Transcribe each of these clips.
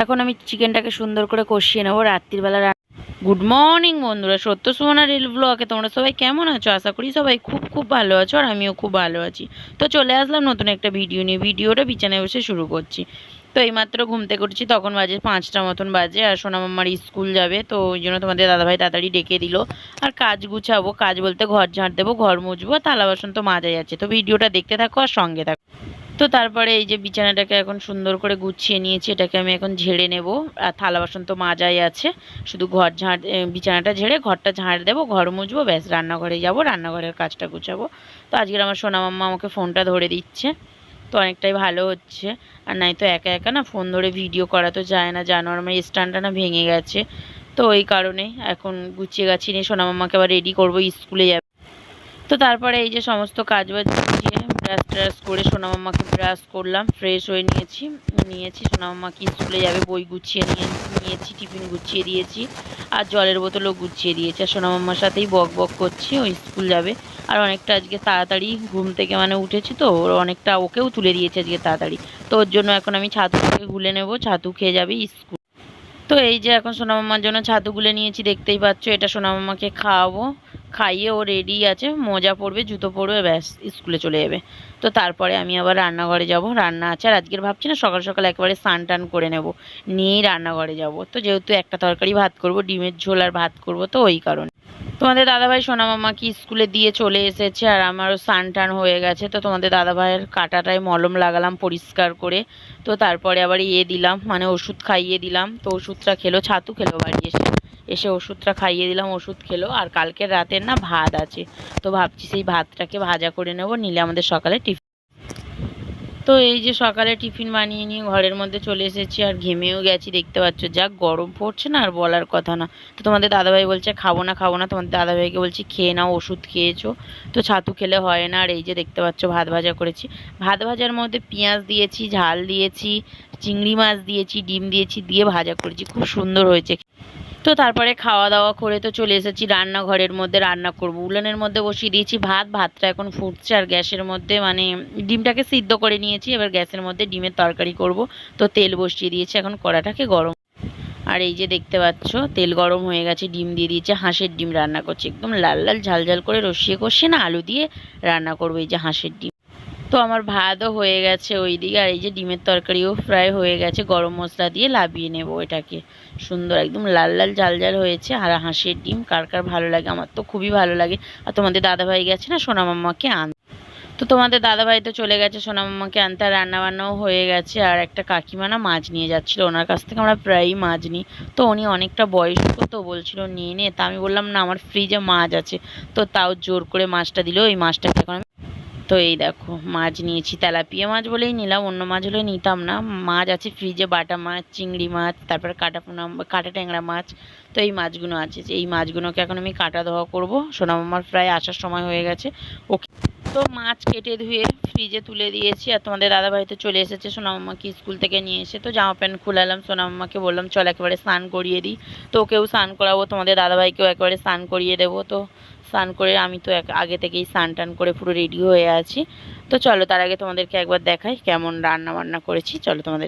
এখন আমি চিকেনটাকে সুন্দর করে কষিয়ে নেবো রাত্রিবেলা। গুড মর্নিং বন্ধুরা, সত্য সুমনা রিল ব্লগে তোমরা সবাই কেমন আছো? আশা করি সবাই খুব খুব ভালো আছো, আর আমিও খুব ভালো আছি। তো চলে আসলাম নতুন একটা ভিডিও নিয়ে। ভিডিওটা বিছানায় বসে শুরু করছি। তো এইমাত্র ঘুম থেকে উঠছি, তখন বাজে 5টা মতন বাজে, আর সোনামাম্মার স্কুল যাবে, তো ওই জন্য তোমাদের দাদাভাই তাড়াতাড়ি ডেকে দিল। আর কাজ গুছাবো, কাজ বলতে ঘর ঝাঁট দেবো, ঘর মুছবো, থালা বাসন তো মাজা যাচ্ছে। তো ভিডিওটা দেখতে থাকো আর সঙ্গে থাকো। তো তারপরে এই যে বিছানাটাকে এখন সুন্দর করে গুছিয়ে নিয়েছি, এটাকে আমি এখন ঝেড়ে নেব। আর থালা বাসন তো মাজাই আছে, শুধু ঘর ঝাড় বিছানাটা ঝেড়ে ঘরটা ঝাড় দেবো, ঘর মুছবো, ব্যাস রান্নাঘরে যাব, রান্নাঘরের কাজটা গুছাবো। তো আজকের আমার সোনা মাম্মা আমাকে ফোনটা ধরে দিচ্ছে, তো অনেকটাই ভালো হচ্ছে। আর নাই তো একা একা না ফোন ধরে ভিডিও করা তো যায় না, জানো আমার স্ট্যান্ডটা না ভেঙে গেছে। তো ওই কারণে এখন গুছিয়ে গাছিয়ে নিয়ে সোনা মাম্মাকে আবার রেডি করবো, স্কুলে যাবে। তো তারপরে এই যে সমস্ত কাজ বাজ গুছিয়ে ব্রাশ ট্রাশ করে সোনামাম্মাকে ব্রাশ করলাম, ফ্রেশ হয়ে নিয়েছি সোনামাম্মাকে স্কুলে যাবে, বই গুছিয়ে নিয়েছি, টিফিন গুছিয়ে দিয়েছি, আর জলের বোতলও গুছিয়ে দিয়েছি। আর সোনামাম্মার সাথেই বক বক করছি, ও স্কুল যাবে। আর অনেকটা আজকে তাড়াতাড়ি ঘুম থেকে উঠেছি, তো ওর অনেকটা ওকেও তুলে দিয়েছে আজকে তাড়াতাড়ি। তো ওর জন্য এখন আমি ছাতুটাকে গুলে নেবো, ছাতু খেয়ে যাবে স্কুল। তো এই যে এখন সোনামাম্মার জন্য ছাতু গুলে নিয়েছি, দেখতেই পাচ্ছ। এটা সোনামাম্মাকে খাওয়াবো, খাইয়ে ও রেডি আছে, মোজা পরবে, জুতো পরবে, ব্যাস স্কুলে চলে যাবে। তো তারপরে আমি আবার রান্নাঘরে যাব, রান্না আছে। আর আজকের ভাবছি না সকাল সকাল একেবারে স্নান টান করে নেব, নিয়েই রান্নাঘরে যাব। তো যেহেতু একটা তরকারি ভাত করব, ডিমের ঝোল আর ভাত করব, তো ওই কারণে। তোমাদের দাদাভাই সোনামাম্মাকে স্কুলে দিয়ে চলে এসেছে, আর আমারও স্নান টান হয়ে গেছে। তো তোমাদের দাদাভাইয়ের কাঁটাটায় মলম লাগালাম পরিষ্কার করে। তো তারপরে আবার দিলাম, ওষুধ খাইয়ে দিলাম। তো ওষুধটা খেলো, ছাতু খেলো, বাড়ি এসে এসে ওষুধটা খাইয়ে দিলাম, ওষুধ খেলো। আর কালকের রাতের না ভাত আছে, তো ভাবছি সেই ভাতটাকে ভাজা করে নেব, নিলে আমাদের সকালে টিফিন। তো এই যে সকালে টিফিন বানিয়ে নিয়ে ঘরের মধ্যে চলে এসেছি, আর ঘেমেও গেছি, দেখতে পাচ্ছ যা গরম পড়ছে না, আর বলার কথা না। তো তোমাদের দাদাভাই বলছে খাবো না খাবো না, তোমাদের দাদাভাইকে বলছি খেয়ে নাও, ওষুধ খেয়েছো। তো ছাতু খেলে হয় না। আর এই যে দেখতে পাচ্ছ ভাত ভাজা করেছি, ভাত ভাজার মধ্যে পেঁয়াজ দিয়েছি, ঝাল দিয়েছি, চিংড়ি মাছ দিয়েছি, ডিম দিয়েছি, দিয়ে ভাজা করেছি, খুব সুন্দর হয়েছে। তো তারপরে খাওয়া দাওয়া করে তো চলে এসেছি রান্নাঘরের মধ্যে, রান্না করব। উনুনের মধ্যে বসিয়ে দিয়েছি ভাতটা এখন ফুটছে, আর গ্যাসের মধ্যে ডিমটাকে সিদ্ধ করে নিয়েছি, এবার গ্যাসের মধ্যে ডিমের তরকারি করব। তো তেল বসিয়ে দিয়েছি, এখন কড়াটাকে গরম। আর এই যে দেখতে পাচ্ছ তেল গরম হয়ে গেছে, ডিম দিয়ে দিয়েছে, হাঁসের ডিম রান্না করছি, একদম লাল লাল ঝাল ঝাল করে রসিয়ে কষিয়ে না আলু দিয়ে রান্না করবো, এই যে হাঁসের ডিম। তো আমার ভাতও হয়ে গেছে ওইদিকে, আর এই যে ডিমের তরকারিও ফ্রাই হয়ে গেছে, গরম মশলা দিয়ে লাবিয়ে নেব এটাকে। সুন্দর একদম লাল লাল ঝাল ঝাল হয়েছে। আর হাঁসের ডিম কার কার ভালো লাগে, আমার তো খুবই ভালো লাগে। আর তোমাদের দাদাভাই গেছে না সোনামাম্মাকে আনতে, তো তোমাদের দাদাভাই তো চলে গেছে সোনামাম্মাকে আনতে, আর রান্নাবান্নাও হয়ে গেছে। আর একটা কাকিমা না মাছ নিয়ে যাচ্ছিলো, ওনার কাছ থেকে আমরা প্রায়ই মাছ নিই। তো উনি অনেকটা বয়স্ক, তো বলছিল নিয়ে নে, তা আমি বললাম না আমার ফ্রিজে মাছ আছে। তো তাও জোর করে মাছটা দিল, ওই মাছটাকে এখন তো এই দেখো মাছ নিয়েছি, তেলাপিয়া মাছ বলেই নিলাম, অন্য মাছ হলে নিতাম না। মাছ আছে ফ্রিজে, বাটা মাছ, চিংড়ি মাছ, তারপরে কাটা ট্যাংরা মাছ। তো এই মাছগুলো আছে, এই মাছগুলোকে এখন আমি কাটা ধোয়া করবো। সোনামাম্মার প্রায় আসার সময় হয়ে গেছে, ওকে। তো মাছ কেটে ধুয়ে ফ্রিজে তুলে দিয়েছি। আর তোমাদের দাদাভাই তো চলে এসেছে সোনামাম্মাকে স্কুল থেকে নিয়ে এসে, তো জামা প্যান্ট খুলালাম, সোনামাম্মাকে বললাম চল একেবারে স্নান করিয়ে দিই। তো ওকেও স্নান করাবো, তোমাদের দাদাভাইকেও একেবারে স্নান করিয়ে দেবো। তো স্নান করে আমি তো আগে থেকেই স্নান টান করে পুরো রেডি হয়ে আছি। তো চলো তার আগে তোমাদেরকে একবার দেখাই কেমন রান্না বান্না করেছি। চলো তোমাদের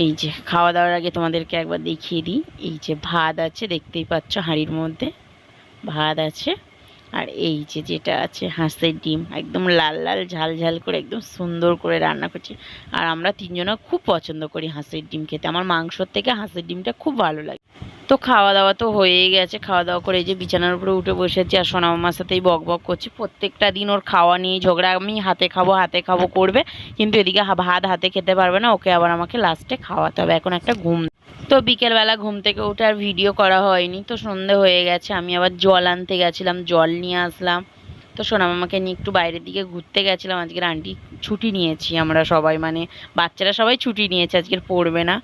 এই যে খাওয়া দাওয়ার আগে তোমাদেরকে একবার দেখিয়ে দিই। এই যে ভাত আছে, দেখতেই পাচ্ছ হাঁড়ির মধ্যে ভাত আছে। আর এই যে যেটা আছে হাঁসের ডিম, একদম লাল লাল ঝাল ঝাল করে একদম সুন্দর করে রান্না করছি। আর আমরা তিনজনও খুব পছন্দ করি হাঁসের ডিম খেতে, আমার মাংসর থেকে হাঁসের ডিমটা খুব ভালো লাগে। তো খাওয়া দাওয়া তো হয়েই গেছে, খাওয়া দাওয়া করে এই যে বিছানার উপরে উঠে বসেছি, আর সোনামার সাথেই বক বক করছি। প্রত্যেকটা দিন ওর খাওয়া নিয়ে ঝগড়া, আমি হাতে খাবো করবে, কিন্তু এদিকে ভাত হাতে খেতে পারবে না, ওকে আবার আমাকে লাস্টে খাওয়াতে হবে। এখন একটা ঘুম। তো বিকেলবেলা ঘুম থেকে উঠে আর ভিডিও করা হয়নি, তো সন্ধে হয়ে গেছে, আমি আবার জল আনতে গেছিলাম, জল নিয়ে আসলাম। তো সোনামামাকে নিয়ে একটু বাইরের দিকে ঘুরতে গেছিলাম, আজকের আন্টি ছুটি নিয়েছি, আমরা সবাই বাচ্চারা সবাই ছুটি নিয়েছে, আজকের পড়বে না।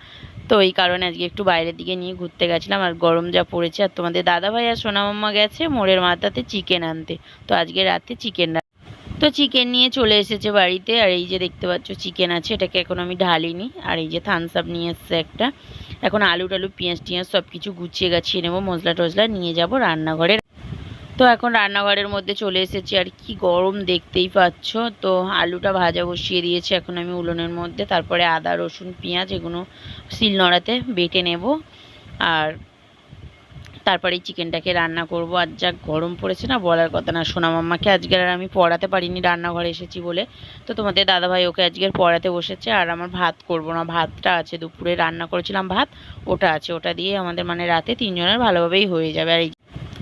তো এই কারণে আজকে একটু বাইরের দিকে নিয়ে ঘুরতে গেছিলাম। আর গরম যা পড়েছে, আর তোমাদের দাদাভাই আর সোনামাম্মা গেছে মোড়ের মাথাতে চিকেন আনতে, তো আজকে রাতে চিকেন। তো চিকেন নিয়ে চলে এসেছে বাড়িতে, আর এই যে দেখতে পাচ্ছ চিকেন আছে, এটাকে এখন আমি ঢালিনি। আর এই যে থামস আপ নিয়ে এসছে একটা, এখন আলু টালু পেঁয়াজ টিয়াজ সব কিছু গুছিয়ে গাছিয়ে নেবো, মশলা টশলা নিয়ে যাব রান্নাঘরে। তো এখন রান্নাঘরের মধ্যে চলে এসেছি, আর কি গরম দেখতেই পাচ্ছ। তো আলুটা ভাজা বসিয়ে দিয়েছি এখন আমি উনুনের মধ্যে, তারপরে আদা রসুন পেঁয়াজ এগুলো শিলনোড়াতে বেটে নেব, আর তারপরে এই চিকেনটাকে রান্না করব। আর যা গরম পড়েছে না, বলার কথা না। সোনা মাম্মাকে আজকের আর আমি পড়াতে পারিনি, রান্নাঘরে এসেছি বলে। তো তোমাদের দাদাভাই ওকে আজকের পড়াতে বসেছে, আর আমার ভাত করব না, ভাতটা আছে, দুপুরে রান্না করেছিলাম ভাত, ওটা আছে, ওটা দিয়ে আমাদের মানে রাতে তিনজনের ভালোভাবেই হয়ে যাবে।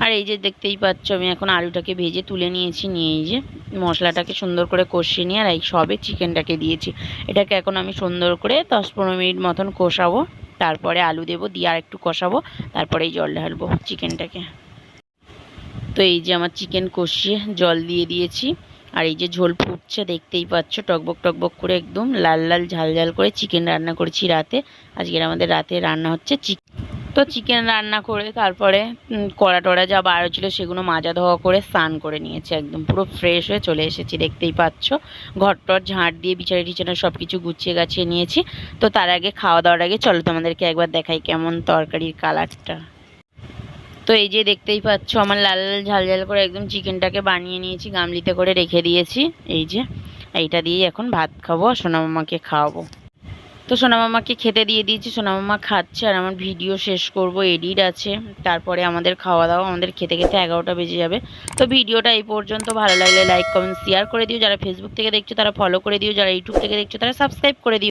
আর এই যে দেখতেই পাচ্ছ আমি এখন আলুটাকে ভেজে তুলে নিয়েছি, নিয়ে এই যে মশলাটাকে সুন্দর করে কষিয়ে নিয়ে আর এই সবে চিকেনটাকে দিয়েছি। এটাকে এখন আমি সুন্দর করে 10-15 মিনিট মতন কষাবো, তারপরে আলু দেবো, দিয়ে আর একটু কষাবো, তারপরে এই জল ঢালবো চিকেনটাকে। তো এই যে আমার চিকেন কষিয়ে জল দিয়ে দিয়েছি, আর এই যে ঝোল ফুটছে দেখতেই পাচ্ছ, টকবক টকবক করে একদম লাল লাল ঝাল ঝাল করে চিকেন রান্না করেছি রাতে। আজকের আমাদের রাতে রান্না হচ্ছে চিকেন। তো চিকেন রান্না করে তারপরে কড়া টড়া যা বার ছিল সেগুলো মাজা ধোয়া করে স্নান করে নিয়েছি, একদম পুরো ফ্রেশ হয়ে চলে এসেছি দেখতেই পাচ্ছ। ঘর টর ঝাঁট দিয়ে বিছানা টিছানা সব কিছু গুছিয়ে গাছিয়ে নিয়েছি। তো তার আগে খাওয়া দাওয়ার আগে চলো তোমাদেরকে একবার দেখাই কেমন তরকারির কালারটা। তো এই যে দেখতেই পাচ্ছ আমার লাল লাল ঝাল ঝাল করে একদম চিকেনটাকে বানিয়ে নিয়েছি, গামলিতে করে রেখে দিয়েছি। এই যে এইটা দিয়ে এখন ভাত খাবো, সোনা মামাকে খাওয়াবো। তো সোনা মামাকে খেতে দিয়ে দিয়েছি, সোনা মামা খাচ্ছে, আর আমার ভিডিও শেষ করব, এডিট আছে, তারপরে আমাদের খাওয়া দাওয়া, আমাদের খেতে খেতে 11টা বেজে যাবে। তো ভিডিওটা এই পর্যন্ত, ভালো লাগলে লাইক কমেন্ট শেয়ার করে দিও, যারা ফেসবুক থেকে দেখছো তারা ফলো করে দিও, যারা ইউটিউব থেকে দেখছো তারা সাবস্ক্রাইব করে দিও।